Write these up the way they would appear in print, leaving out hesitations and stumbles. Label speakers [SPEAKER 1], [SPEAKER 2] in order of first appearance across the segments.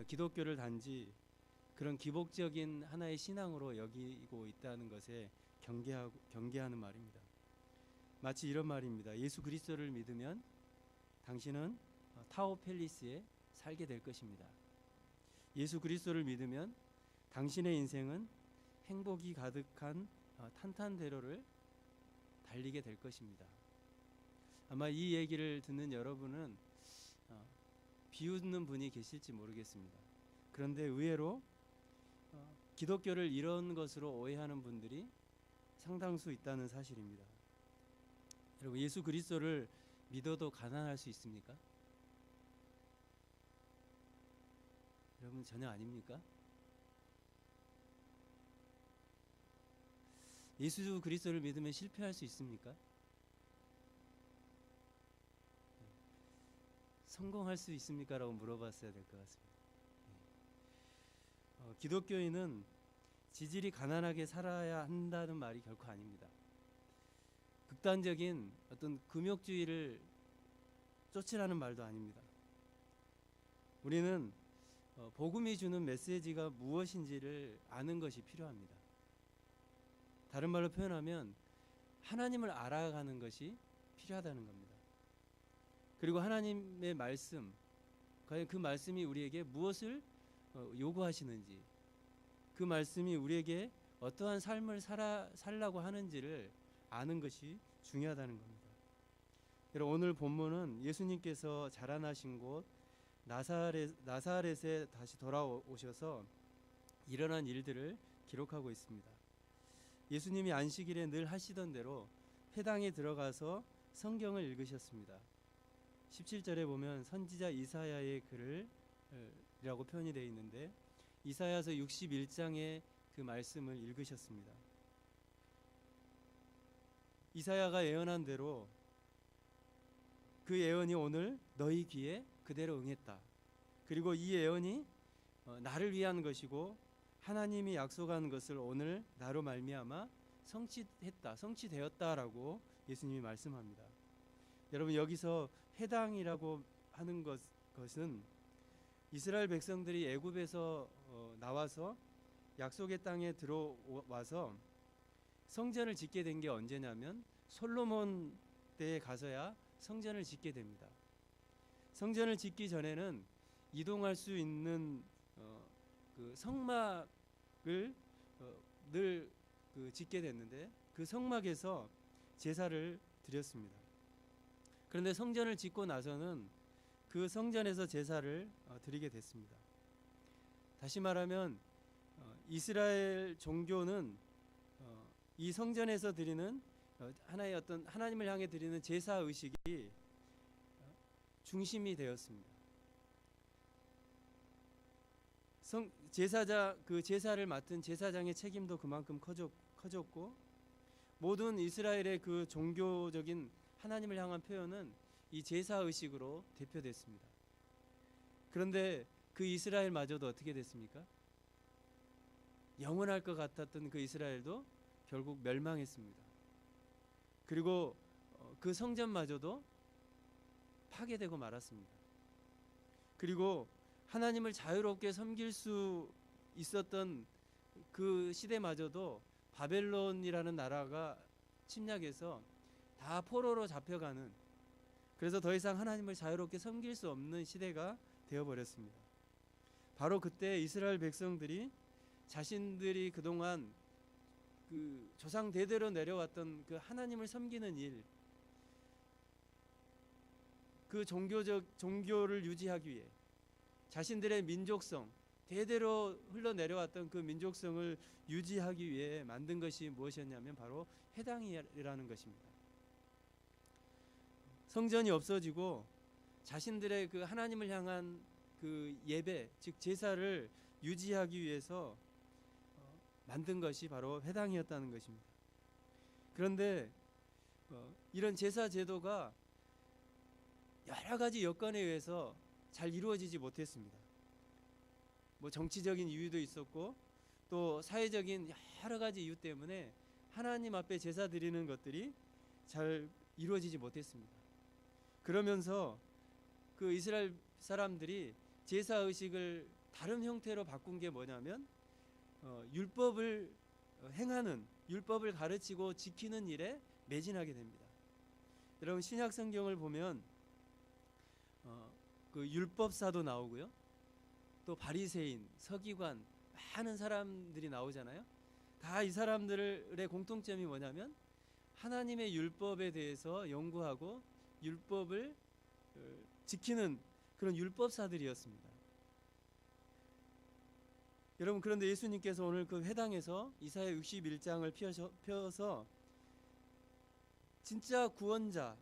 [SPEAKER 1] 기독교를 단지 그런 기복적인 하나의 신앙으로 여기고 있다는 것에 경계하는 말입니다. 마치 이런 말입니다. 예수 그리스도를 믿으면 당신은 타워 팰리스에 살게 될 것입니다. 예수 그리스도를 믿으면 당신의 인생은 행복이 가득한 탄탄대로를 달리게 될 것입니다. 아마 이 얘기를 듣는 여러분은 비웃는 분이 계실지 모르겠습니다. 그런데 의외로 기독교를 이런 것으로 오해하는 분들이 상당수 있다는 사실입니다. 여러분, 예수 그리스도를 믿어도 가난할 수 있습니까? 여러분, 전혀 아닙니까? 예수 그리스도를 믿으면 실패할 수 있습니까? 성공할 수 있습니까? 라고 물어봤어야 될 것 같습니다. 기독교인은 지질이 가난하게 살아야 한다는 말이 결코 아닙니다. 극단적인 어떤 금욕주의를 쫓으라는 말도 아닙니다. 우리는 복음이 주는 메시지가 무엇인지를 아는 것이 필요합니다. 다른 말로 표현하면 하나님을 알아가는 것이 필요하다는 겁니다. 그리고 하나님의 말씀, 과연 그 말씀이 우리에게 무엇을 요구하시는지, 그 말씀이 우리에게 어떠한 삶을 살라고 하는지를 아는 것이 중요하다는 겁니다. 여러분, 오늘 본문은 예수님께서 자라나신 곳 나사렛에 다시 돌아오셔서 일어난 일들을 기록하고 있습니다. 예수님이 안식일에 늘 하시던 대로 회당에 들어가서 성경을 읽으셨습니다. 17절에 보면 선지자 이사야의 글이라고 표현이 되어 있는데 이사야서 61장의 그 말씀을 읽으셨습니다. 이사야가 예언한 대로 그 예언이 오늘 너희 귀에 그대로 응했다. 그리고 이 예언이 나를 위한 것이고 하나님이 약속한 것을 오늘 나로 말미암아 성취되었다라고 예수님이 말씀합니다. 여러분, 여기서 회당이라고 하는 것은 이스라엘 백성들이 애굽에서 나와서 약속의 땅에 들어와서 성전을 짓게 된 게 언제냐면 솔로몬 때에 가서야 성전을 짓게 됩니다. 성전을 짓기 전에는 이동할 수 있는 그 성막을 늘 짓게 됐는데 그 성막에서 제사를 드렸습니다. 그런데 성전을 짓고 나서는 그 성전에서 제사를 드리게 됐습니다. 다시 말하면 이스라엘 종교는 이 성전에서 드리는 하나의 어떤 하나님을 향해 드리는 제사 의식이 중심이 되었습니다. 그 제사를 맡은 제사장의 책임도 그만큼 커졌고 모든 이스라엘의 그 종교적인 하나님을 향한 표현은 이 제사 의식으로 대표됐습니다. 그런데 그 이스라엘마저도 어떻게 됐습니까? 영원할 것 같았던 그 이스라엘도 결국 멸망했습니다. 그리고 그 성전마저도 파괴되고 말았습니다. 그리고 하나님을 자유롭게 섬길 수 있었던 그 시대마저도 바벨론이라는 나라가 침략해서 다 포로로 잡혀가는, 그래서 더 이상 하나님을 자유롭게 섬길 수 없는 시대가 되어버렸습니다. 바로 그때 이스라엘 백성들이 자신들이 그동안 그 조상 대대로 내려왔던 그 하나님을 섬기는 일, 그 종교를 유지하기 위해 자신들의 민족성, 대대로 흘러내려왔던 그 민족성을 유지하기 위해 만든 것이 무엇이었냐면 바로 회당이라는 것입니다. 성전이 없어지고 자신들의 그 하나님을 향한 그 예배, 즉 제사를 유지하기 위해서 만든 것이 바로 회당이었다는 것입니다. 그런데 이런 제사 제도가 여러 가지 여건에 의해서 잘 이루어지지 못했습니다. 뭐 정치적인 이유도 있었고 또 사회적인 여러 가지 이유 때문에 하나님 앞에 제사 드리는 것들이 잘 이루어지지 못했습니다. 그러면서 그 이스라엘 사람들이 제사 의식을 다른 형태로 바꾼 게 뭐냐면 율법을 행하는, 율법을 가르치고 지키는 일에 매진하게 됩니다. 여러분 신약 성경을 보면 그 율법사도 나오고요, 또 바리새인, 서기관, 많은 사람들이 나오잖아요. 다 이 사람들의 공통점이 뭐냐면 하나님의 율법에 대해서 연구하고 율법을 지키는 그런 율법사들이었습니다. 여러분 그런데 예수님께서 오늘 그 회당에서 이사야 61장을 펴서 진짜 구원자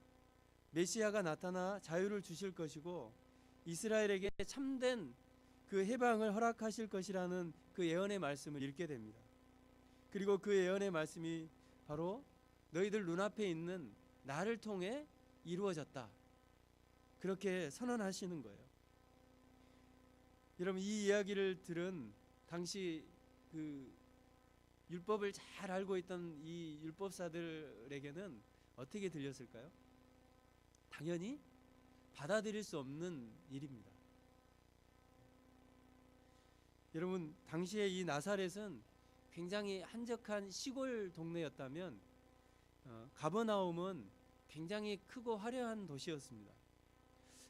[SPEAKER 1] 메시아가 나타나 자유를 주실 것이고 이스라엘에게 참된 그 해방을 허락하실 것이라는 그 예언의 말씀을 읽게 됩니다. 그리고 그 예언의 말씀이 바로 너희들 눈앞에 있는 나를 통해 이루어졌다, 그렇게 선언하시는 거예요. 여러분 이 이야기를 들은 당시 그 율법을 잘 알고 있던 이 율법사들에게는 어떻게 들렸을까요? 당연히 받아들일 수 없는 일입니다. 여러분 당시에 이 나사렛은 굉장히 한적한 시골 동네였다면 가버나움은 굉장히 크고 화려한 도시였습니다.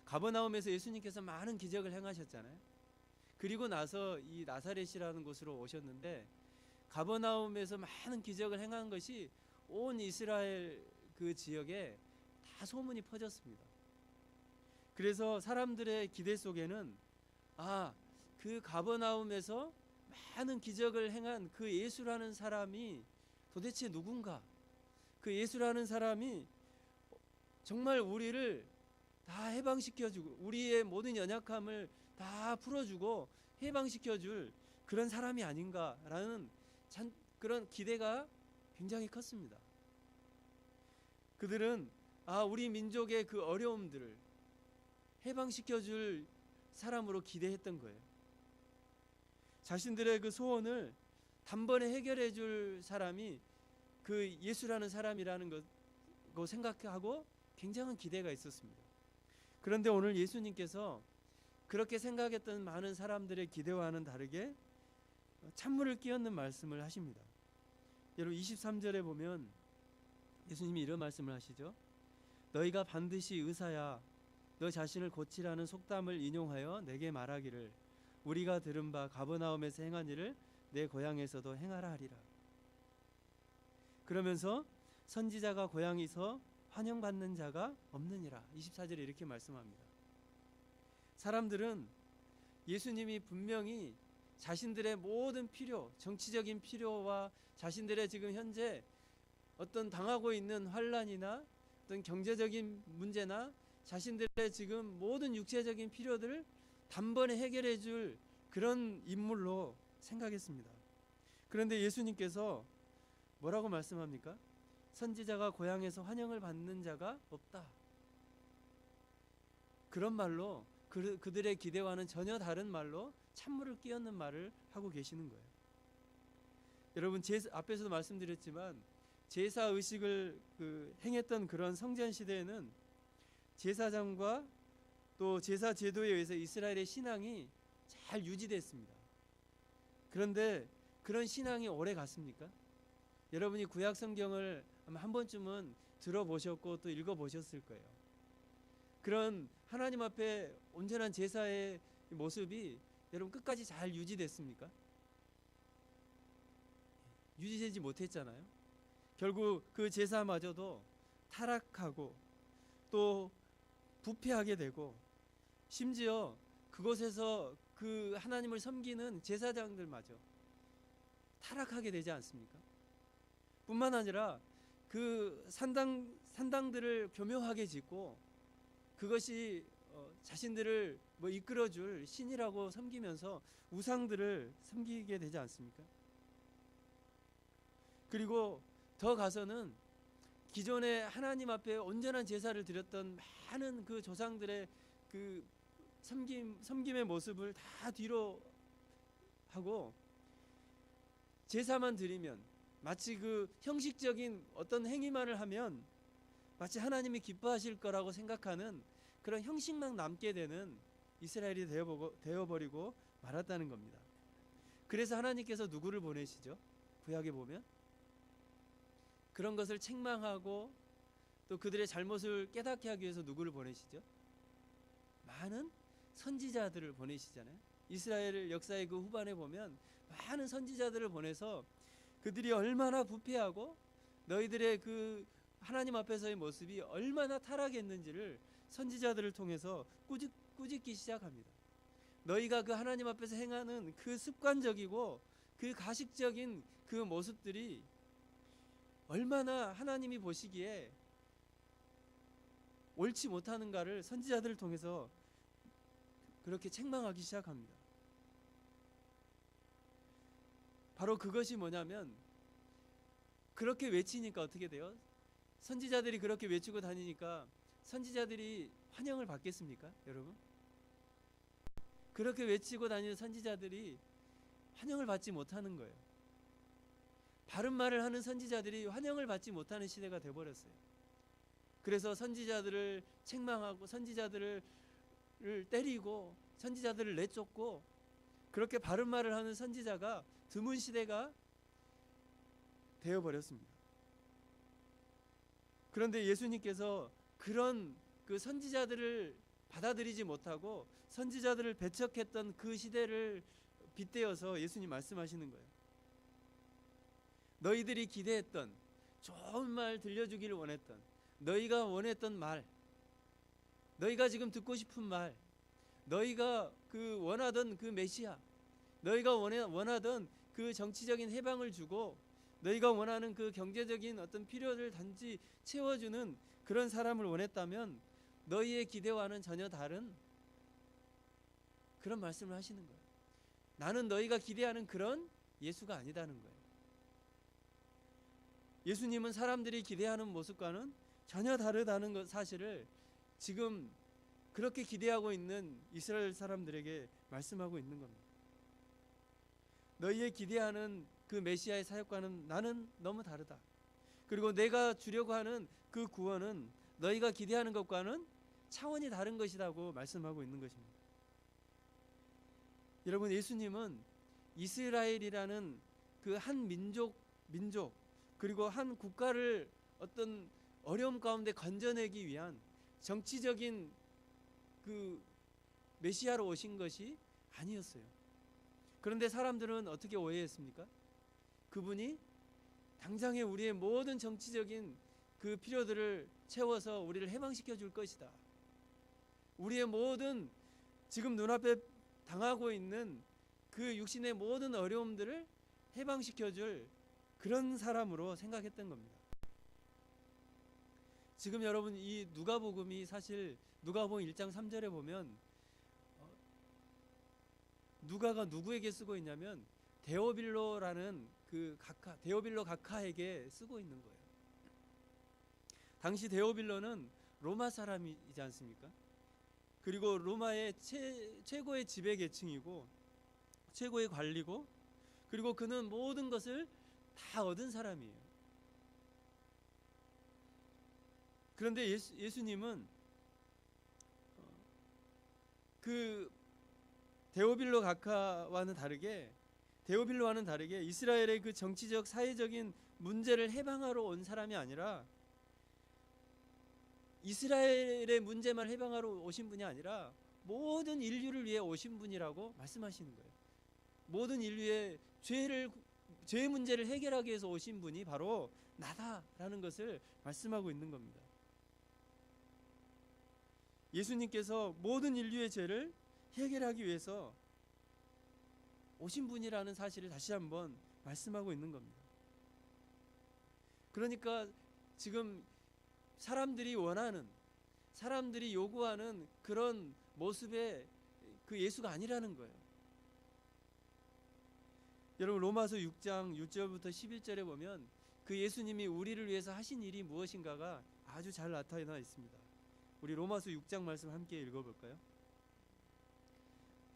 [SPEAKER 1] 가버나움에서 예수님께서 많은 기적을 행하셨잖아요. 그리고 나서 이 나사렛이라는 곳으로 오셨는데 가버나움에서 많은 기적을 행한 것이 온 이스라엘 그 지역에 다 소문이 퍼졌습니다. 그래서 사람들의 기대 속에는 그 가버나움에서 많은 기적을 행한 그 예수라는 사람이 도대체 누군가? 그 예수라는 사람이 정말 우리를 다 해방시켜주고 우리의 모든 연약함을 다 풀어주고 해방시켜줄 그런 사람이 아닌가라는 그런 기대가 굉장히 컸습니다. 그들은 우리 민족의 그 어려움들을 해방시켜줄 사람으로 기대했던 거예요. 자신들의 그 소원을 단번에 해결해 줄 사람이 그 예수라는 사람이라는 거 생각하고 굉장한 기대가 있었습니다. 그런데 오늘 예수님께서 그렇게 생각했던 많은 사람들의 기대와는 다르게 찬물을 끼얹는 말씀을 하십니다. 여러분 23절에 보면 예수님이 이런 말씀을 하시죠. 너희가 반드시 의사야 너 자신을 고치라는 속담을 인용하여 내게 말하기를 우리가 들은 바 가버나움에서 행한 일을 내 고향에서도 행하라 하리라. 그러면서 선지자가 고향에서 환영받는 자가 없느니라. 24절에 이렇게 말씀합니다. 사람들은 예수님이 분명히 자신들의 모든 필요, 정치적인 필요와 자신들의 지금 현재 어떤 당하고 있는 환란이나 어떤 경제적인 문제나 자신들의 지금 모든 육체적인 필요들을 단번에 해결해 줄 그런 인물로 생각했습니다. 그런데 예수님께서 뭐라고 말씀합니까? 선지자가 고향에서 환영을 받는 자가 없다. 그런 말로 그들의 기대와는 전혀 다른 말로 찬물을 끼얹는 말을 하고 계시는 거예요. 여러분 앞에서도 말씀드렸지만 제사 의식을 행했던 그런 성전 시대에는 제사장과 또 제사 제도에 의해서 이스라엘의 신앙이 잘 유지됐습니다. 그런데 그런 신앙이 오래 갔습니까? 여러분이 구약 성경을 아마 한 번쯤은 들어보셨고 또 읽어보셨을 거예요. 그런 하나님 앞에 온전한 제사의 모습이 여러분 끝까지 잘 유지됐습니까? 유지되지 못했잖아요. 결국 그 제사마저도 타락하고 또 부패하게 되고 심지어 그곳에서 그 하나님을 섬기는 제사장들마저 타락하게 되지 않습니까? 뿐만 아니라 그 산당들을 교묘하게 짓고 그것이 자신들을 이끌어줄 신이라고 섬기면서 우상들을 섬기게 되지 않습니까? 그리고 더 가서는 기존에 하나님 앞에 온전한 제사를 드렸던 많은 그 조상들의 그 섬김의 모습을 다 뒤로 하고 제사만 드리면 마치 그 형식적인 어떤 행위만을 하면 마치 하나님이 기뻐하실 거라고 생각하는 그런 형식만 남게 되는 이스라엘이 되어버리고 말았다는 겁니다. 그래서 하나님께서 누구를 보내시죠? 구약에 보면 그런 것을 책망하고 또 그들의 잘못을 깨닫게 하기 위해서 누구를 보내시죠? 많은 선지자들을 보내시잖아요. 이스라엘 역사의 그 후반에 보면 많은 선지자들을 보내서 그들이 얼마나 부패하고 너희들의 그 하나님 앞에서의 모습이 얼마나 타락했는지를 선지자들을 통해서 꾸짖기 시작합니다. 너희가 그 하나님 앞에서 행하는 그 습관적이고 그 가식적인 그 모습들이 얼마나 하나님이 보시기에 옳지 못하는가를 선지자들을 통해서 그렇게 책망하기 시작합니다. 바로 그것이 뭐냐면 그렇게 외치니까 어떻게 돼요? 선지자들이 그렇게 외치고 다니니까 선지자들이 환영을 받겠습니까, 여러분? 그렇게 외치고 다니는 선지자들이 환영을 받지 못하는 거예요. 바른 말을 하는 선지자들이 환영을 받지 못하는 시대가 되어버렸어요. 그래서 선지자들을 책망하고 선지자들을 때리고 선지자들을 내쫓고 그렇게 바른 말을 하는 선지자가 드문 시대가 되어버렸습니다. 그런데 예수님께서 그런 그 선지자들을 받아들이지 못하고 선지자들을 배척했던 그 시대를 빗대어서 예수님 말씀하시는 거예요. 너희들이 기대했던 좋은 말 들려주기를 원했던 너희가 원했던 말, 너희가 지금 듣고 싶은 말, 너희가 그 원하던 그 메시아, 너희가 원하던 그 정치적인 해방을 주고 너희가 원하는 그 경제적인 어떤 필요를 단지 채워주는 그런 사람을 원했다면 너희의 기대와는 전혀 다른 그런 말씀을 하시는 거예요. 나는 너희가 기대하는 그런 예수가 아니다는 거예요. 예수님은 사람들이 기대하는 모습과는 전혀 다르다는 것 사실을 지금 그렇게 기대하고 있는 이스라엘 사람들에게 말씀하고 있는 겁니다. 너희의 기대하는 그 메시아의 사역과는 나는 너무 다르다. 그리고 내가 주려고 하는 그 구원은 너희가 기대하는 것과는 차원이 다른 것이라고 말씀하고 있는 것입니다. 여러분, 예수님은 이스라엘이라는 그 한 민족 그리고 한 국가를 어떤 어려움 가운데 건져내기 위한 정치적인 그 메시아로 오신 것이 아니었어요. 그런데 사람들은 어떻게 오해했습니까? 그분이 당장에 우리의 모든 정치적인 그 필요들을 채워서 우리를 해방시켜 줄 것이다. 우리의 모든 지금 눈앞에 당하고 있는 그 육신의 모든 어려움들을 해방시켜 줄 그런 사람으로 생각했던 겁니다. 지금 여러분 이 누가복음이 사실 누가복음 1장 3절에 보면 누가가 누구에게 쓰고 있냐면 데오빌로라는 그 데오빌로 각하에게 쓰고 있는 거예요. 당시 데오빌로는 로마 사람이지 않습니까? 그리고 로마의 최고의 지배 계층이고 최고의 관리고 그리고 그는 모든 것을 다 얻은 사람이에요. 그런데 예수님은 그 데오빌로 각하와는 다르게 이스라엘의 그 정치적 사회적인 문제를 해방하러 온 사람이 아니라 이스라엘의 문제만 해방하러 오신 분이 아니라 모든 인류를 위해 오신 분이라고 말씀하시는 거예요. 모든 인류의 죄의 문제를 해결하기 위해서 오신 분이 바로 나다라는 것을 말씀하고 있는 겁니다. 예수님께서 모든 인류의 죄를 해결하기 위해서 오신 분이라는 사실을 다시 한번 말씀하고 있는 겁니다. 그러니까 지금 사람들이 원하는, 사람들이 요구하는 그런 모습의 그 예수가 아니라는 거예요. 여러분 로마서 6장 6절부터 11절에 보면 그 예수님이 우리를 위해서 하신 일이 무엇인가가 아주 잘 나타나 있습니다. 우리 로마서 6장 말씀 함께 읽어볼까요?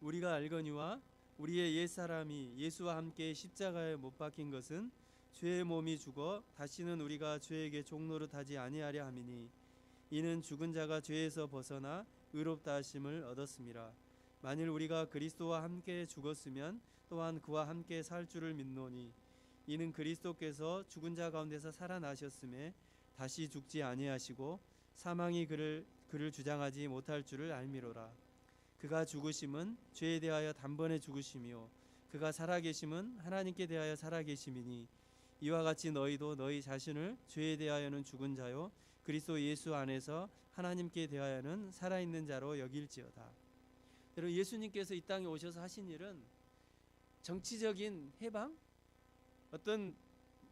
[SPEAKER 1] 우리가 알거니와 우리의 옛사람이 예수와 함께 십자가에 못 박힌 것은 죄의 몸이 죽어 다시는 우리가 죄에게 종노릇하지 아니하려 함이니 이는 죽은 자가 죄에서 벗어나 의롭다 하심을 얻었음이라. 만일 우리가 그리스도와 함께 죽었으면 또한 그와 함께 살 줄을 믿노니 이는 그리스도께서 죽은 자 가운데서 살아나셨음에 다시 죽지 아니하시고 사망이 그를 주장하지 못할 줄을 알미로라. 그가 죽으심은 죄에 대하여 단번에 죽으심이요 그가 살아계심은 하나님께 대하여 살아계심이니 이와 같이 너희도 너희 자신을 죄에 대하여는 죽은 자요 그리스도 예수 안에서 하나님께 대하여는 살아있는 자로 여길지어다. 여러분, 예수님께서 이 땅에 오셔서 하신 일은 정치적인 해방, 어떤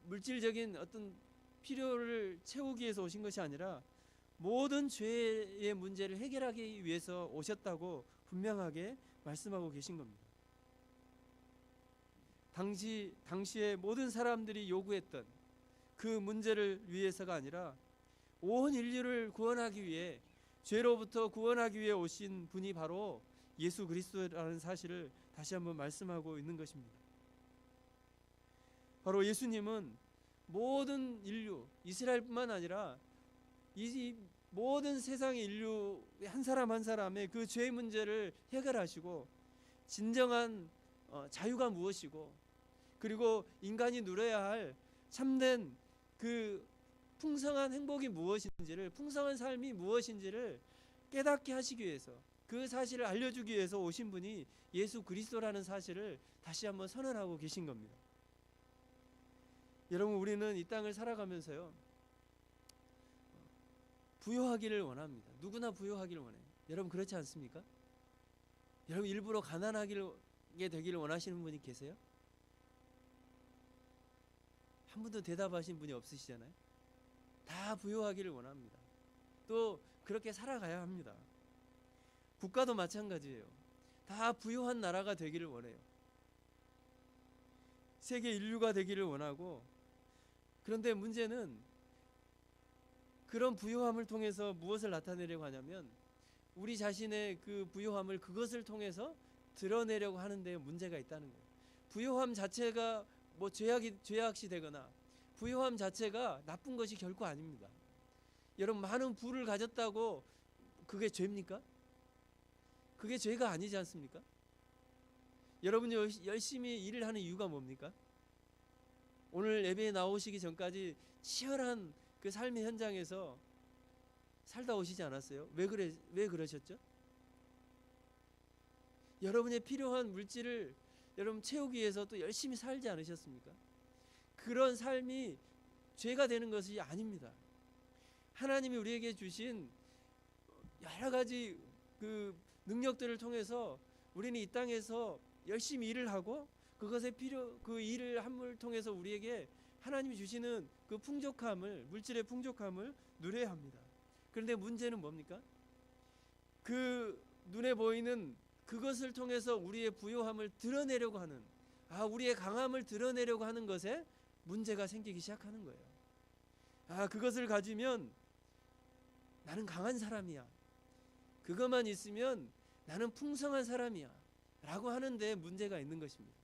[SPEAKER 1] 물질적인 어떤 필요를 채우기 위해서 오신 것이 아니라 모든 죄의 문제를 해결하기 위해서 오셨다고 분명하게 말씀하고 계신 겁니다. 당시에 모든 사람들이 요구했던 그 문제를 위해서가 아니라 온 인류를 구원하기 위해, 죄로부터 구원하기 위해 오신 분이 바로 예수 그리스도라는 사실을 다시 한번 말씀하고 있는 것입니다. 바로 예수님은 모든 인류, 이스라엘뿐만 아니라 이 모든 세상의 인류 한 사람 한 사람의 그 죄의 문제를 해결하시고 진정한 자유가 무엇이고, 그리고 인간이 누려야 할 참된 그 풍성한 행복이 무엇인지를, 풍성한 삶이 무엇인지를 깨닫게 하시기 위해서, 그 사실을 알려주기 위해서 오신 분이 예수 그리스도라는 사실을 다시 한번 선언하고 계신 겁니다. 여러분, 우리는 이 땅을 살아가면서요, 부유하기를 원합니다. 누구나 부유하기를 원해요. 여러분, 그렇지 않습니까? 여러분, 일부러 가난하게 되기를 원하시는 분이 계세요? 한 분도 대답하신 분이 없으시잖아요. 다 부유하기를 원합니다. 또 그렇게 살아가야 합니다. 국가도 마찬가지예요. 다 부유한 나라가 되기를 원해요. 세계 인류가 되기를 원하고, 그런데 문제는 그런 부유함을 통해서 무엇을 나타내려고 하냐면 우리 자신의 그 부유함을 그것을 통해서 드러내려고 하는데 문제가 있다는 거예요. 부유함 자체가 뭐 죄악이 되거나 부유함 자체가 나쁜 것이 결코 아닙니다. 여러분, 많은 부를 가졌다고 그게 죄입니까? 그게 죄가 아니지 않습니까? 여러분이 열심히 일을 하는 이유가 뭡니까? 오늘 예배에 나오시기 전까지 치열한 그 삶의 현장에서 살다 오시지 않았어요? 왜 그러셨죠? 여러분의 필요한 물질을 여러분 채우기 위해서 또 열심히 살지 않으셨습니까? 그런 삶이 죄가 되는 것이 아닙니다. 하나님이 우리에게 주신 여러 가지 그 능력들을 통해서 우리는 이 땅에서 열심히 일을 하고 그 일을 함을 통해서 우리에게 하나님이 주시는 그 풍족함을, 물질의 풍족함을 누려야 합니다. 그런데 문제는 뭡니까? 그 눈에 보이는 그것을 통해서 우리의 부요함을 드러내려고 하는, 우리의 강함을 드러내려고 하는 것에 문제가 생기기 시작하는 거예요. 그것을 가지면 나는 강한 사람이야, 그것만 있으면 나는 풍성한 사람이야 라고 하는데 문제가 있는 것입니다.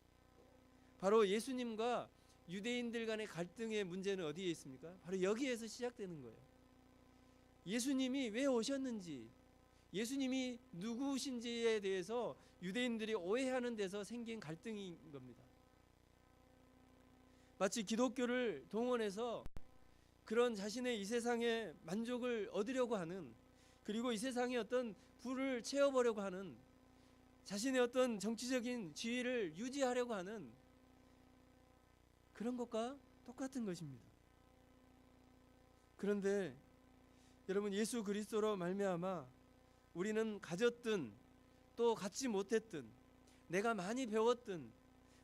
[SPEAKER 1] 바로 예수님과 유대인들 간의 갈등의 문제는 어디에 있습니까? 바로 여기에서 시작되는 거예요. 예수님이 왜 오셨는지, 예수님이 누구신지에 대해서 유대인들이 오해하는 데서 생긴 갈등인 겁니다. 마치 기독교를 동원해서 그런 자신의 이 세상의 만족을 얻으려고 하는, 그리고 이 세상의 어떤 부를 채워보려고 하는, 자신의 어떤 정치적인 지위를 유지하려고 하는 그런 것과 똑같은 것입니다. 그런데 여러분, 예수 그리스도로 말미암아 우리는 가졌든 또 갖지 못했든, 내가 많이 배웠든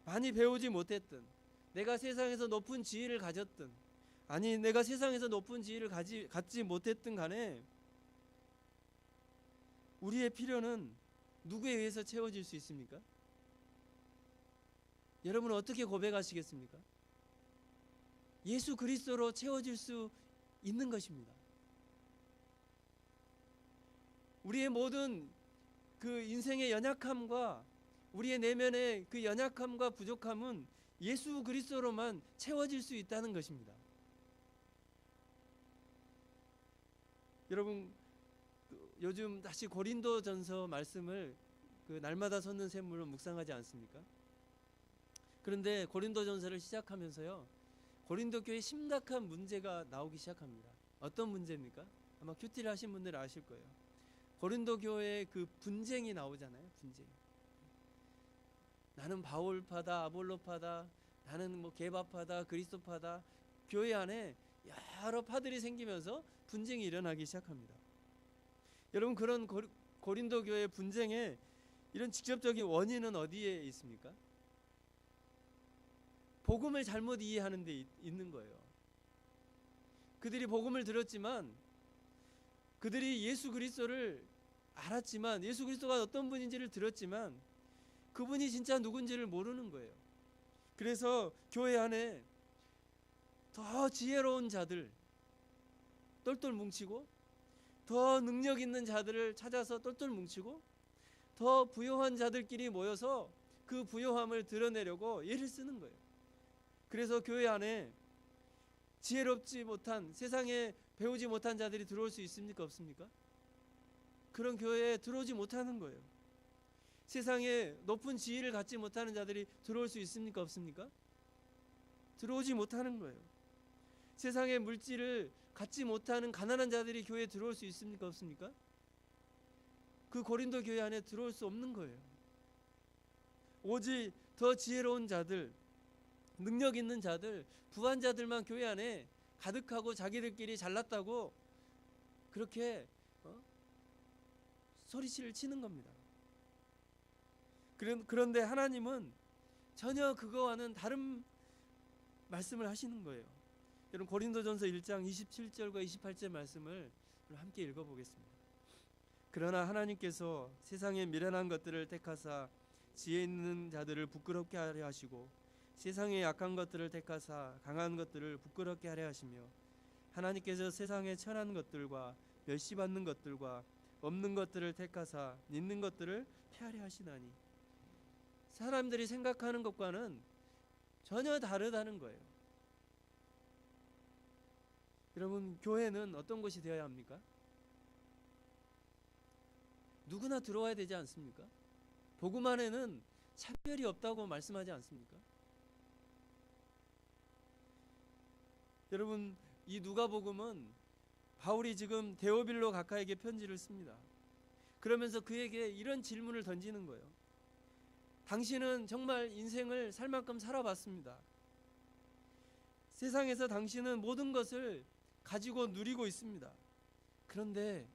[SPEAKER 1] 많이 배우지 못했든, 내가 세상에서 높은 지위를 가졌든 아니 내가 세상에서 높은 지위를 갖지 못했든 간에 우리의 필요는 누구에 의해서 채워질 수 있습니까? 여러분은 어떻게 고백하시겠습니까? 예수 그리스도로 채워질 수 있는 것입니다. 우리의 모든 그 인생의 연약함과 우리의 내면의 그 연약함과 부족함은 예수 그리스도로만 채워질 수 있다는 것입니다. 여러분, 요즘 다시 고린도전서 말씀을 그 날마다 솟는 샘물을 묵상하지 않습니까? 그런데 고린도전서를 시작하면서요, 고린도 교회에 심각한 문제가 나오기 시작합니다. 어떤 문제입니까? 아마 큐티를 하신 분들은 아실 거예요. 고린도 교회에 그 분쟁이 나오잖아요. 분쟁. 나는 바울파다, 아볼로파다, 나는 뭐 게바파다, 그리스도파다. 교회 안에 여러 파들이 생기면서 분쟁이 일어나기 시작합니다. 여러분, 그런 고린도 교회 분쟁의 이런 직접적인 원인은 어디에 있습니까? 복음을 잘못 이해하는 데 있는 거예요. 그들이 복음을 들었지만, 그들이 예수 그리스도를 알았지만, 예수 그리스도가 어떤 분인지를 들었지만 그분이 진짜 누군지를 모르는 거예요. 그래서 교회 안에 더 지혜로운 자들 똘똘 뭉치고, 더 능력 있는 자들을 찾아서 똘똘 뭉치고, 더 부요한 자들끼리 모여서 그 부요함을 드러내려고 애를 쓰는 거예요. 그래서 교회 안에 지혜롭지 못한, 세상에 배우지 못한 자들이 들어올 수 있습니까? 없습니까? 그런 교회에 들어오지 못하는 거예요. 세상에 높은 지위를 갖지 못하는 자들이 들어올 수 있습니까? 없습니까? 들어오지 못하는 거예요. 세상의 물질을 갖지 못하는 가난한 자들이 교회에 들어올 수 있습니까? 없습니까? 그 고린도 교회 안에 들어올 수 없는 거예요. 오직 더 지혜로운 자들, 능력 있는 자들, 부한 자들만 교회 안에 가득하고 자기들끼리 잘났다고 그렇게 소리치를 치는 겁니다. 그런데 하나님은 전혀 그거와는 다른 말씀을 하시는 거예요. 여러분, 고린도전서 1장 27절과 28절 말씀을 함께 읽어보겠습니다. 그러나 하나님께서 세상의 미련한 것들을 택하사 지혜 있는 자들을 부끄럽게 하려 하시고, 세상의 약한 것들을 택하사 강한 것들을 부끄럽게 하려 하시며, 하나님께서 세상의 천한 것들과 멸시받는 것들과 없는 것들을 택하사 있는 것들을 폐하려 하시나니. 사람들이 생각하는 것과는 전혀 다르다는 거예요. 여러분, 교회는 어떤 곳이 되어야 합니까? 누구나 들어와야 되지 않습니까? 복음 안에는 차별이 없다고 말씀하지 않습니까? 여러분, 이 누가복음은 바울이 지금 데오빌로 각하에게 편지를 씁니다. 그러면서 그에게 이런 질문을 던지는 거예요. 당신은 정말 인생을 살 만큼 살아봤습니다. 세상에서 당신은 모든 것을 가지고 누리고 있습니다. 그런데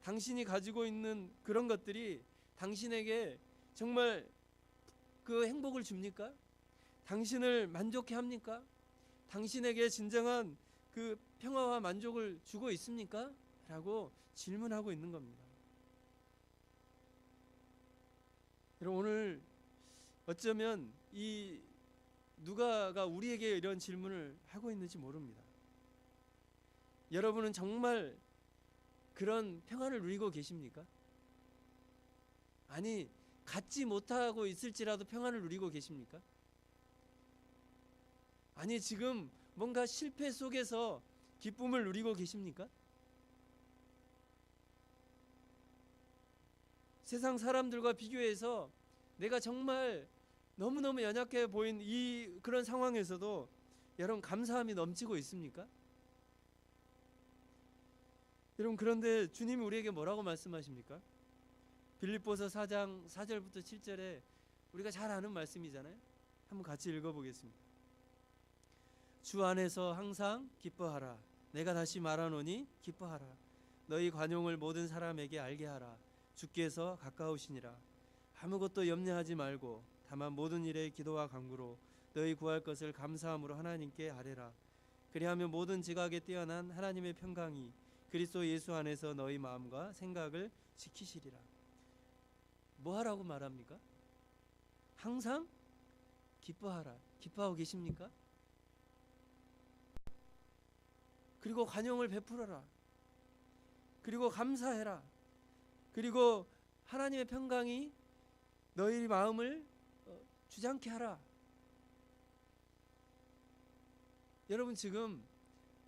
[SPEAKER 1] 당신이 가지고 있는 그런 것들이 당신에게 정말 그 행복을 줍니까? 당신을 만족해 합니까? 당신에게 진정한 그 평화와 만족을 주고 있습니까? 라고 질문하고 있는 겁니다. 여러분, 오늘 어쩌면 이 누가가 우리에게 이런 질문을 하고 있는지 모릅니다. 여러분은 정말 그런 평안을 누리고 계십니까? 아니, 갖지 못하고 있을지라도 평안을 누리고 계십니까? 아니, 지금 뭔가 실패 속에서 기쁨을 누리고 계십니까? 세상 사람들과 비교해서 내가 정말 너무너무 연약해 보인 그런 상황에서도 여러분, 감사함이 넘치고 있습니까? 여러분, 그런데 주님이 우리에게 뭐라고 말씀하십니까? 빌립보서 4장 4절부터 7절에 우리가 잘 아는 말씀이잖아요. 한번 같이 읽어보겠습니다. 주 안에서 항상 기뻐하라. 내가 다시 말하노니 기뻐하라. 너희 관용을 모든 사람에게 알게 하라. 주께서 가까우시니라. 아무것도 염려하지 말고 다만 모든 일에 기도와 간구로 너희 구할 것을 감사함으로 하나님께 아뢰라. 그리하면 모든 지각에 뛰어난 하나님의 평강이 그리스도 예수 안에서 너희 마음과 생각을 지키시리라. 뭐 하라고 말합니까? 항상 기뻐하라. 기뻐하고 계십니까? 그리고 관용을 베풀어라. 그리고 감사해라. 그리고 하나님의 평강이 너희 마음을 주장케 하라. 여러분, 지금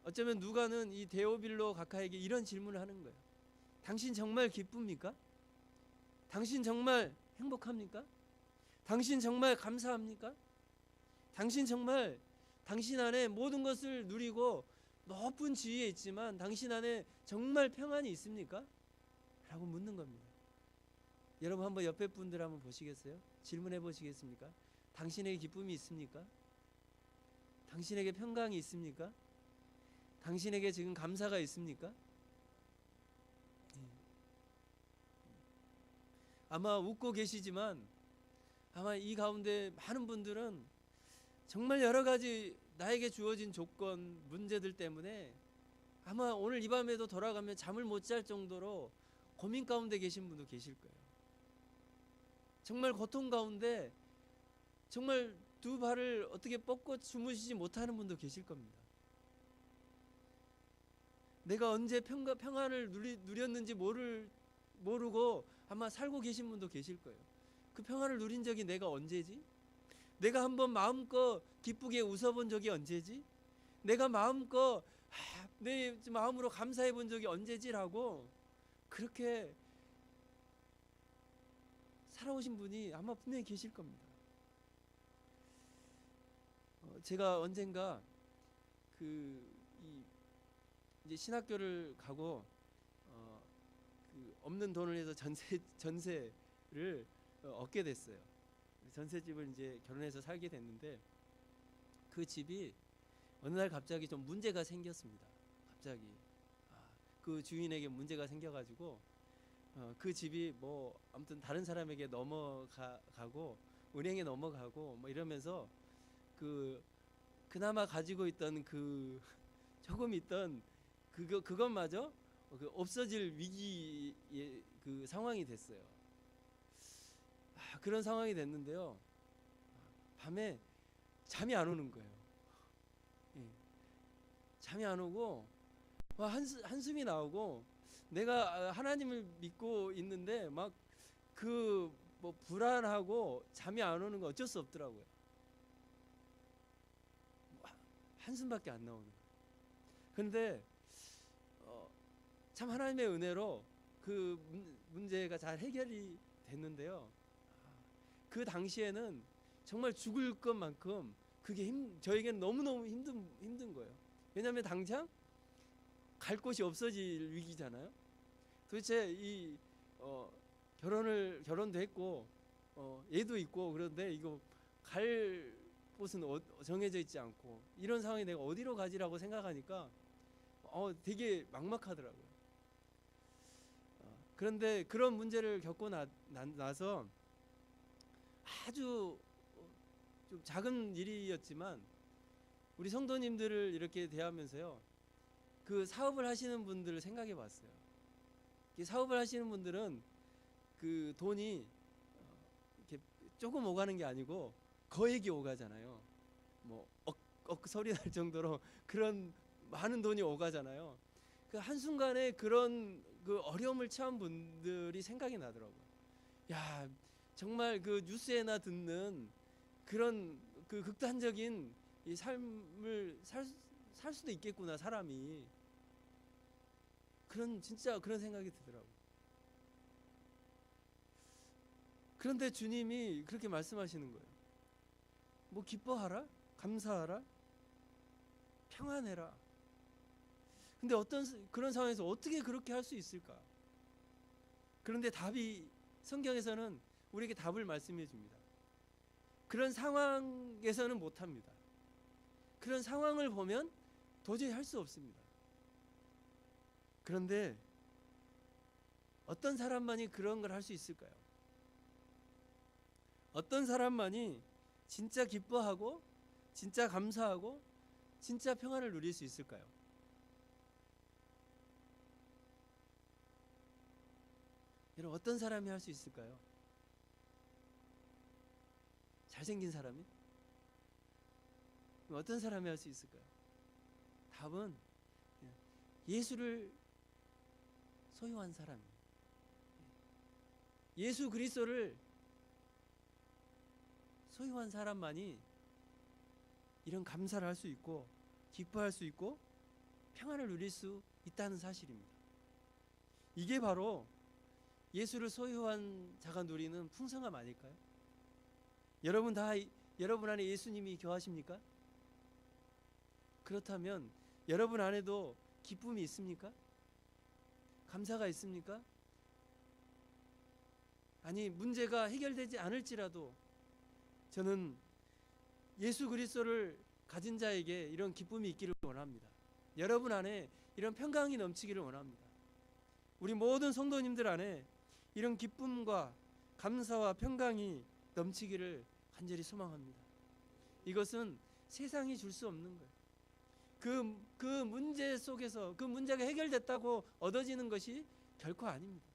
[SPEAKER 1] 어쩌면 누가는 이 데오빌로 각하에게 이런 질문을 하는 거예요. 당신 정말 기쁩니까? 당신 정말 행복합니까? 당신 정말 감사합니까? 당신 정말 당신 안에 모든 것을 누리고 높은 지위에 있지만 당신 안에 정말 평안이 있습니까? 라고 묻는 겁니다. 여러분 한번 옆에 분들 한번 보시겠어요? 질문해 보시겠습니까? 당신에게 기쁨이 있습니까? 당신에게 평강이 있습니까? 당신에게 지금 감사가 있습니까? 아마 웃고 계시지만 아마 이 가운데 많은 분들은 정말 여러 가지 나에게 주어진 조건, 문제들 때문에 아마 오늘 이 밤에도 돌아가면 잠을 못 잘 정도로 고민 가운데 계신 분도 계실 거예요. 정말 고통 가운데 정말 두 발을 어떻게 뻗고 주무시지 못하는 분도 계실 겁니다. 내가 언제 평안을 누렸는지 모르고 아마 살고 계신 분도 계실 거예요. 그 평안을 누린 적이 내가 언제지? 내가 한번 마음껏 기쁘게 웃어본 적이 언제지? 내가 마음껏 내 마음으로 감사해 본 적이 언제지라고 그렇게 살아오신 분이 아마 분명히 계실 겁니다. 제가 언젠가 이제 신학교를 가고 없는 돈을 해서 전세를 얻게 됐어요. 전세집을 이제 결혼해서 살게 됐는데 그 집이 어느 날 갑자기 좀 문제가 생겼습니다. 갑자기 그 주인에게 문제가 생겨가지고 그 집이 뭐 아무튼 다른 사람에게 넘어가고 은행에 넘어가고 뭐 이러면서 그나마 가지고 있던 조금 있던 그것마저 없어질 위기의 그 상황이 됐어요. 그런 상황이 됐는데요. 밤에 잠이 안 오는 거예요. 잠이 안 오고 한숨이 나오고 내가 하나님을 믿고 있는데 막 뭐 불안하고 잠이 안 오는 거 어쩔 수 없더라고요. 한숨밖에 안 나오는 거예요. 그런데 참 하나님의 은혜로 그 문제가 잘 해결이 됐는데요. 그 당시에는 정말 죽을 것만큼 그게 저에게는 너무너무 힘든 거예요. 왜냐하면 당장 갈 곳이 없어질 위기잖아요. 도대체 결혼도 했고 애도 있고 그런데 이거 갈 곳은 정해져 있지 않고 이런 상황에 내가 어디로 가지라고 생각하니까 되게 막막하더라고요. 그런데 그런 문제를 겪고 나서 아주 좀 작은 일이었지만 우리 성도님들을 이렇게 대하면서요, 그 사업을 하시는 분들을 생각해 봤어요. 사업을 하시는 분들은 그 돈이 이렇게 조금 오가는 게 아니고 거액이 오가잖아요. 뭐 억 소리 날 정도로 그런 많은 돈이 오가잖아요. 그 한순간에 그런 그 어려움을 처한 분들이 생각이 나더라고요. 야, 정말 그 뉴스에나 듣는 그런 그 극단적인 이 삶을 살 수도 있겠구나, 사람이. 진짜 그런 생각이 들더라고요. 그런데 주님이 그렇게 말씀하시는 거예요. 뭐 기뻐하라? 감사하라? 평안해라. 근데 그런 상황에서 어떻게 그렇게 할 수 있을까? 그런데 성경에서는 우리에게 답을 말씀해 줍니다. 그런 상황에서는 못합니다. 그런 상황을 보면 도저히 할 수 없습니다. 그런데 어떤 사람만이 그런 걸 할 수 있을까요? 어떤 사람만이 진짜 기뻐하고 진짜 감사하고 진짜 평안을 누릴 수 있을까요? 여러분, 어떤 사람이 할 수 있을까요? 잘생긴 사람이? 어떤 사람이 할 수 있을까요? 답은 예수를 소유한 사람입니다. 예수 그리스도를 소유한 사람만이 이런 감사를 할 수 있고 기뻐할 수 있고 평안을 누릴 수 있다는 사실입니다. 이게 바로 예수를 소유한 자가 누리는 풍성함 아닐까요? 여러분 안에 예수님이 거하십니까? 그렇다면 여러분 안에도 기쁨이 있습니까? 감사가 있습니까? 아니, 문제가 해결되지 않을지라도 저는 예수 그리스도를 가진 자에게 이런 기쁨이 있기를 원합니다. 여러분 안에 이런 평강이 넘치기를 원합니다. 우리 모든 성도님들 안에 이런 기쁨과 감사와 평강이 넘치기를 간절히 소망합니다. 이것은 세상이 줄 수 없는 거예요. 그 문제 속에서 그 문제가 해결됐다고 얻어지는 것이 결코 아닙니다.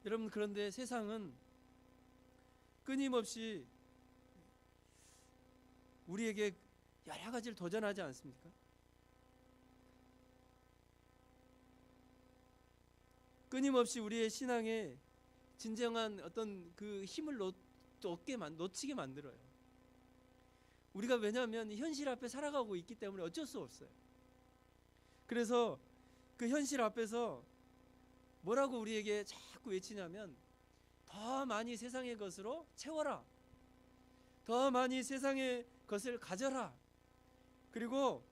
[SPEAKER 1] 여러분, 그런데 세상은 끊임없이 우리에게 여러 가지를 도전하지 않습니까? 끊임없이 우리의 신앙에 진정한 어떤 그 힘을 놓치게 만들어요. 우리가 왜냐하면 현실 앞에 살아가고 있기 때문에 어쩔 수 없어요. 그래서 그 현실 앞에서 뭐라고 우리에게 자꾸 외치냐면 더 많이 세상의 것으로 채워라. 더 많이 세상의 것을 가져라. 그리고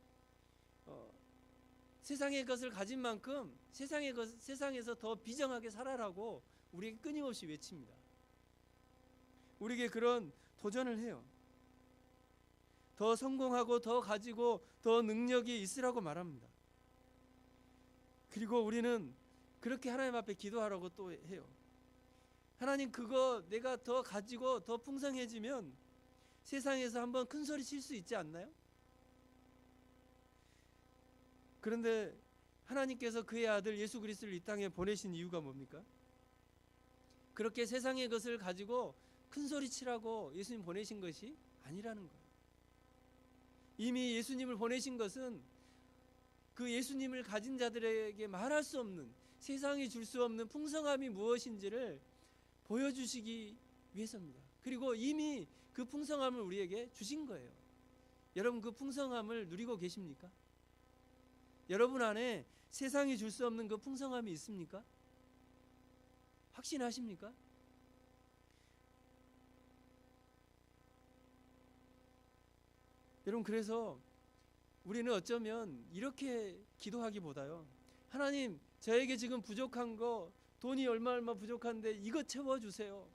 [SPEAKER 1] 세상의 것을 가진 만큼 세상에서 더 비정하게 살아라고 우리에게 끊임없이 외칩니다. 우리에게 그런 도전을 해요. 더 성공하고 더 가지고 더 능력이 있으라고 말합니다. 그리고 우리는 그렇게 하나님 앞에 기도하라고 또 해요. 하나님, 그거 내가 더 가지고 더 풍성해지면 세상에서 한번 큰 소리 칠 수 있지 않나요? 그런데 하나님께서 그의 아들 예수 그리스도를 이 땅에 보내신 이유가 뭡니까? 그렇게 세상의 것을 가지고 큰 소리 치라고 예수님 보내신 것이 아니라는 거예요. 이미 예수님을 보내신 것은 그 예수님을 가진 자들에게 말할 수 없는, 세상이 줄 수 없는 풍성함이 무엇인지를 보여주시기 위해서입니다. 그리고 이미 그 풍성함을 우리에게 주신 거예요. 여러분, 그 풍성함을 누리고 계십니까? 여러분 안에 세상이 줄 수 없는 그 풍성함이 있습니까? 확신하십니까? 여러분, 그래서 우리는 어쩌면 이렇게 기도하기보다요, 하나님, 저에게 지금 부족한 거, 돈이 얼마 부족한데 이거 채워주세요.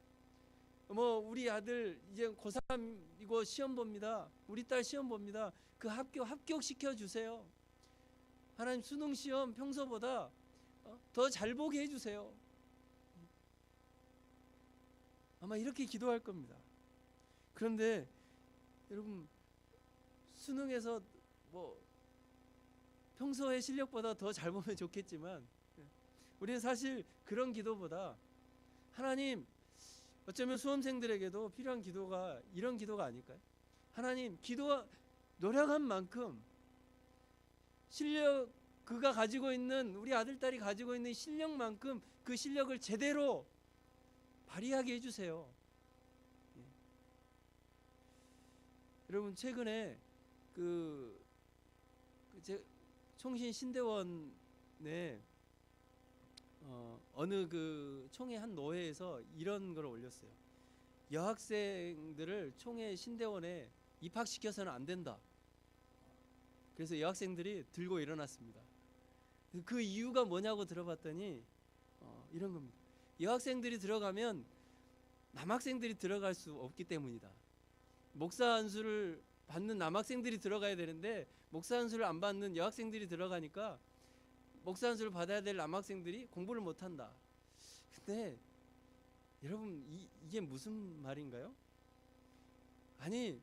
[SPEAKER 1] 우리 아들 이제 고3이고 시험 봅니다. 우리 딸 시험 봅니다. 그 합격시켜 주세요. 하나님, 수능 시험 평소보다 더 잘 보게 해주세요. 아마 이렇게 기도할 겁니다. 그런데 여러분, 수능에서 평소의 실력보다 더 잘 보면 좋겠지만 우리는 사실 그런 기도보다 하나님, 어쩌면 수험생들에게도 필요한 기도가 이런 기도가 아닐까요? 하나님, 노력한 만큼 실력, 그가 가지고 있는, 우리 아들 딸이 가지고 있는 실력만큼 그 실력을 제대로 발휘하게 해주세요. 여러분, 최근에 총신 신대원에 어느 그 총회 한 노회에서 이런 걸 올렸어요. 여학생들을 총회 신대원에 입학시켜서는 안 된다. 그래서 여학생들이 들고 일어났습니다. 그 이유가 뭐냐고 들어봤더니 이런 겁니다. 여학생들이 들어가면 남학생들이 들어갈 수 없기 때문이다. 목사 안수를 받는 남학생들이 들어가야 되는데 목사 안수를 안 받는 여학생들이 들어가니까 목사 안수를 받아야 될 남학생들이 공부를 못한다. 근데 여러분, 이게 무슨 말인가요? 아니,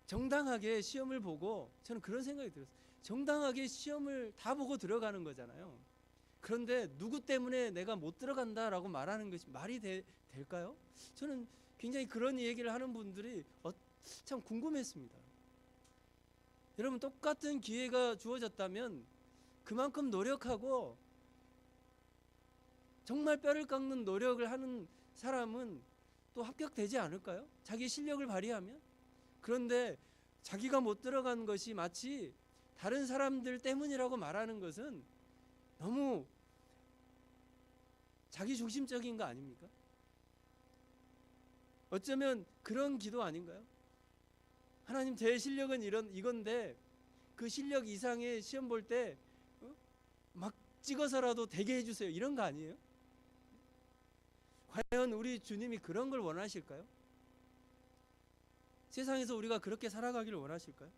[SPEAKER 1] 정당하게 시험을 보고, 저는 그런 생각이 들었어요. 정당하게 시험을 다 보고 들어가는 거잖아요. 그런데 누구 때문에 내가 못 들어간다라고 말하는 것이 말이 될까요? 저는 굉장히 그런 얘기를 하는 분들이 참 궁금했습니다. 여러분, 똑같은 기회가 주어졌다면 그만큼 노력하고 정말 뼈를 깎는 노력을 하는 사람은 또 합격되지 않을까요? 자기 실력을 발휘하면? 그런데 자기가 못 들어간 것이 마치 다른 사람들 때문이라고 말하는 것은 너무 자기 중심적인 거 아닙니까? 어쩌면 그런 기도 아닌가요? 하나님, 제 실력은 이건데 그 실력 이상의 시험 볼 때 막 찍어서라도 되게 해주세요, 이런 거 아니에요? 과연 우리 주님이 그런 걸 원하실까요? 세상에서 우리가 그렇게 살아가기를 원하실까요?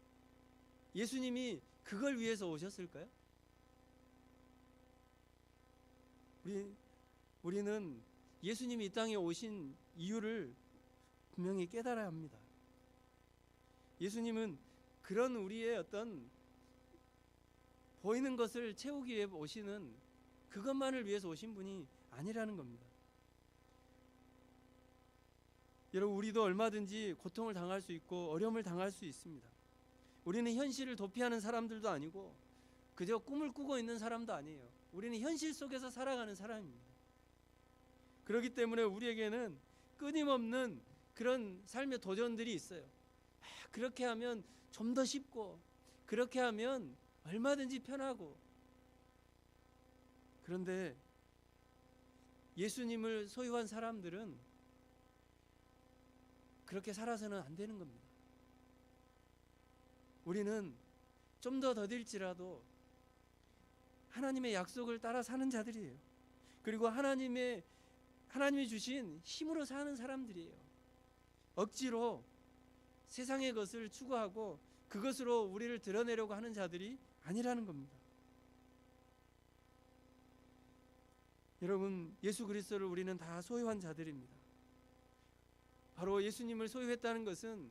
[SPEAKER 1] 예수님이 그걸 위해서 오셨을까요? 우리는 예수님이 이 땅에 오신 이유를 분명히 깨달아야 합니다. 예수님은 그런 우리의 어떤 보이는 것을 채우기 위해 오시는 그것만을 위해서 오신 분이 아니라는 겁니다. 여러분, 우리도 얼마든지 고통을 당할 수 있고 어려움을 당할 수 있습니다. 우리는 현실을 도피하는 사람들도 아니고 그저 꿈을 꾸고 있는 사람도 아니에요. 우리는 현실 속에서 살아가는 사람입니다. 그렇기 때문에 우리에게는 끊임없는 그런 삶의 도전들이 있어요. 그렇게 하면 좀 더 쉽고, 그렇게 하면 얼마든지 편하고. 그런데 예수님을 소유한 사람들은 그렇게 살아서는 안 되는 겁니다. 우리는 좀 더 더딜지라도 하나님의 약속을 따라 사는 자들이에요. 그리고 하나님이 주신 힘으로 사는 사람들이에요. 억지로 세상의 것을 추구하고 그것으로 우리를 드러내려고 하는 자들이 아니라는 겁니다. 여러분, 예수 그리스도를 우리는 다 소유한 자들입니다. 바로 예수님을 소유했다는 것은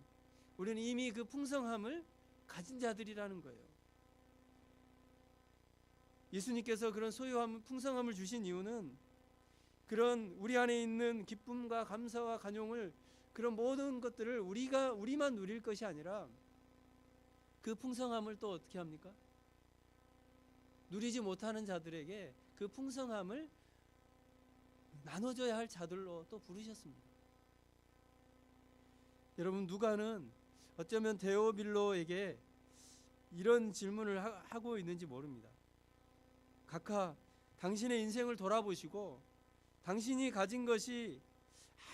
[SPEAKER 1] 우리는 이미 그 풍성함을 가진 자들이라는 거예요. 예수님께서 그런 소유함, 풍성함을 주신 이유는 그런 우리 안에 있는 기쁨과 감사와 간용을, 그런 모든 것들을 우리만 누릴 것이 아니라 그 풍성함을 또 어떻게 합니까? 누리지 못하는 자들에게 그 풍성함을 나눠줘야 할 자들로 또 부르셨습니다. 여러분, 누가는 어쩌면 데오빌로에게 이런 질문을 하고 있는지 모릅니다. 각하, 당신의 인생을 돌아보시고 당신이 가진 것이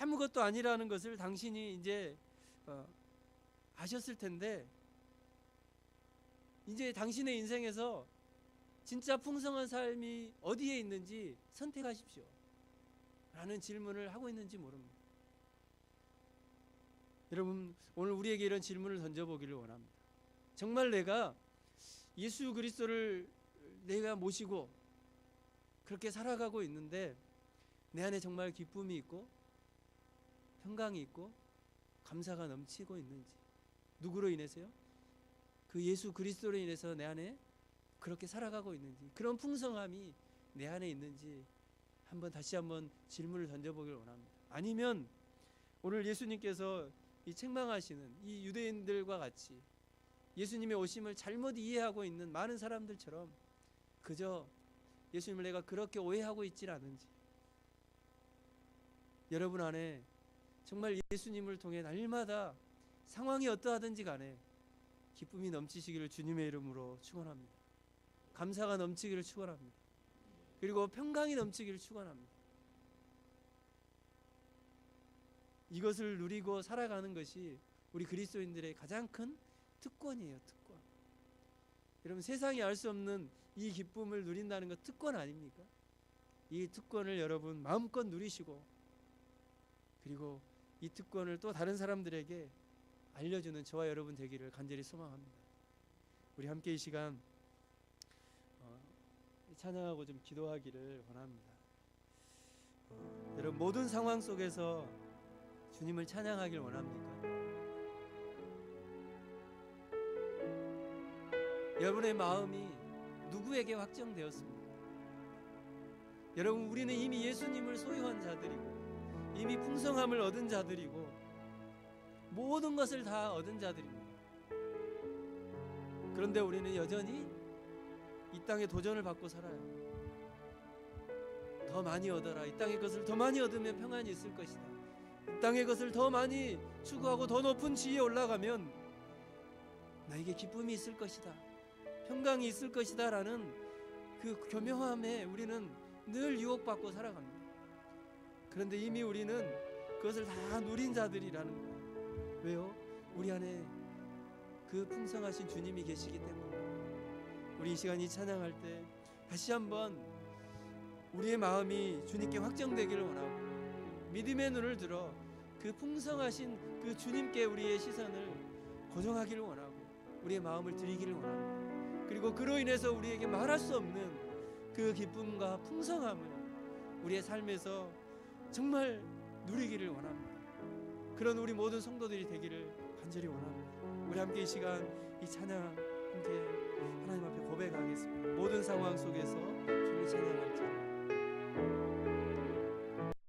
[SPEAKER 1] 아무것도 아니라는 것을 당신이 이제 아셨을 텐데, 이제 당신의 인생에서 진짜 풍성한 삶이 어디에 있는지 선택하십시오 라는 질문을 하고 있는지 모릅니다. 여러분, 오늘 우리에게 이런 질문을 던져보기를 원합니다. 정말 내가 예수 그리스도를 내가 모시고 그렇게 살아가고 있는데 내 안에 정말 기쁨이 있고 평강이 있고 감사가 넘치고 있는지, 누구로 인해서요? 그 예수 그리스도로 인해서 내 안에 그렇게 살아가고 있는지, 그런 풍성함이 내 안에 있는지 다시 한번 질문을 던져보기를 원합니다. 아니면 오늘 예수님께서 이 책망하시는 이 유대인들과 같이 예수님의 오심을 잘못 이해하고 있는 많은 사람들처럼 그저 예수님을 내가 그렇게 오해하고 있질 않은지, 여러분 안에 정말 예수님을 통해 날마다 상황이 어떠하든지 간에 기쁨이 넘치시기를 주님의 이름으로 축원합니다. 감사가 넘치기를 축원합니다. 그리고 평강이 넘치기를 축원합니다. 이것을 누리고 살아가는 것이 우리 그리스도인들의 가장 큰 특권이에요. 특권. 여러분, 세상이 알 수 없는 이 기쁨을 누린다는 것 특권 아닙니까? 이 특권을 여러분 마음껏 누리시고, 그리고 이 특권을 또 다른 사람들에게 알려주는 저와 여러분 되기를 간절히 소망합니다. 우리 함께 이 시간 찬양하고 좀 기도하기를 원합니다. 여러분, 모든 상황 속에서 주님을 찬양하길 원합니까? 여러분의 마음이 누구에게 확정되었습니까? 여러분, 우리는 이미 예수님을 소유한 자들이고 이미 풍성함을 얻은 자들이고 모든 것을 다 얻은 자들입니다. 그런데 우리는 여전히 이 땅에 도전을 받고 살아요. 더 많이 얻어라. 이 땅의 것을 더 많이 얻으면 평안이 있을 것이다. 이 땅의 것을 더 많이 추구하고 더 높은 지위에 올라가면 나에게 기쁨이 있을 것이다, 평강이 있을 것이다 라는 그 교묘함에 우리는 늘 유혹받고 살아갑니다. 그런데 이미 우리는 그것을 다 누린 자들이라는 거예요. 왜요? 우리 안에 그 풍성하신 주님이 계시기 때문에. 우리 이 시간 이 찬양할 때 다시 한번 우리의 마음이 주님께 확정되기를 원하고, 믿음의 눈을 들어 그 풍성하신 그 주님께 우리의 시선을 고정하기를 원하고, 우리의 마음을 드리기를 원합니다. 그리고 그로 인해서 우리에게 말할 수 없는 그 기쁨과 풍성함을 우리의 삶에서 정말 누리기를 원합니다. 그런 우리 모든 성도들이 되기를 간절히 원합니다. 우리 함께 이 시간 이 찬양 함께 하나님 앞에 고백하겠습니다. 모든 상황 속에서 주를 찬양할지